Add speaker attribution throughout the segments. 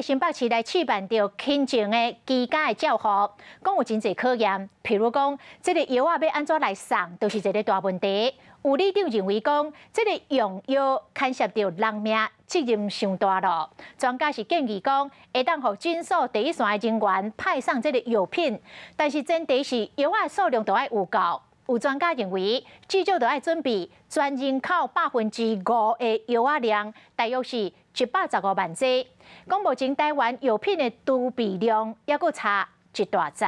Speaker 1: 新北市来试办着轻症的居家的照护，讲有真侪考验。譬如讲，这个药要安怎来送，就是一个大问题。有理长认为讲，这个用药牵涉到人命，责任上大咯。专家是建议讲，会当互诊所第一线的人员派送这个药品，但是前提是药的数量都要有够。有专家认为，至少都要准备全人口5%的药量，大约是115万剂。讲目前台湾药品的储备量还佫差一大截。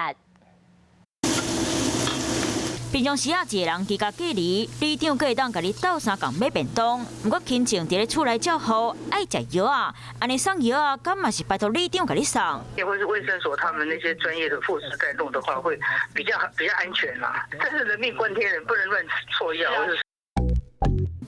Speaker 2: 平常时啊，一个人居家隔离，里长可会当甲你斗相共买便当。不过轻症伫咧厝内照护，爱食药啊，安尼送药啊，敢嘛是拜托里长甲你送。
Speaker 3: 也或是卫生所他们那些专业的护士在弄的话，会比较安全啦。这是人命关天，人不能乱错药。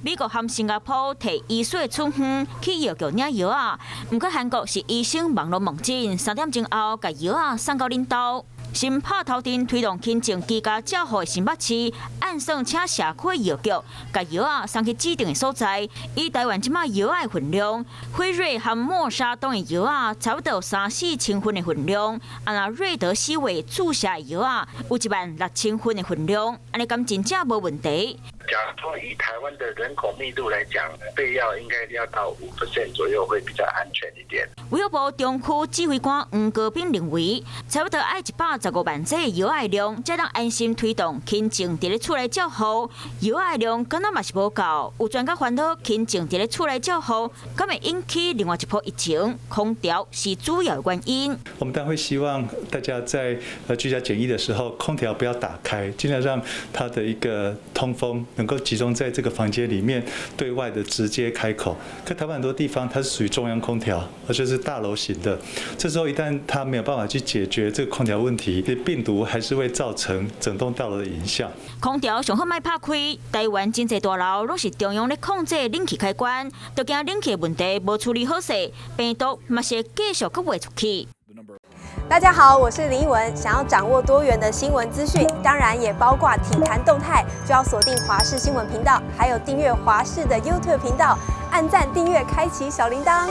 Speaker 2: 美国和新加坡摕医水处方去药局领药啊，不过韩国是医生网络问诊，3点钟后甲药啊送到恁兜。新拍头阵推动轻症居家照护的新北市，按算请社区药局，甲药啊送去指定的所在。以台湾即马药的分量，辉瑞和默沙东的药啊，差不多3-4千份的分量。那瑞德西韦注射的药啊，有16000份的分量，安尼敢真正无问题。
Speaker 4: 假如说以台湾的人口密度来讲，备药应该要到5%左右会比较安全一点。
Speaker 2: 卫生部中区指挥官黄国斌认为，差不多爱115万剂的药的量，才能安心推动轻症伫咧厝内照护。药的量敢若嘛是无够，有专家烦恼轻症伫咧厝内照护，敢会引起另外一波疫情。空调是主要的原因。
Speaker 5: 我们当然会希望大家在居家检疫的时候，空调不要打开，尽量让它的一个通风能够集中在这个房间里面，对外的直接开口。可台湾很多地方它是属于中央空调，而且是大楼型的。这时候一旦它没有办法去解决这个空调问题，病毒还是会造成整栋大楼的影响。
Speaker 2: 空调上好莫拍开，台湾真侪大楼拢是中央咧控制冷气开关，就惊冷气问题无处理好势，病毒嘛是会继续佮卖出去。
Speaker 6: 大家好，我是林依文。想要掌握多元的新闻资讯，当然也包括体坛动态，就要锁定华视新闻频道，还有订阅华视的 YouTube 频道，按赞、订阅、开启小铃铛。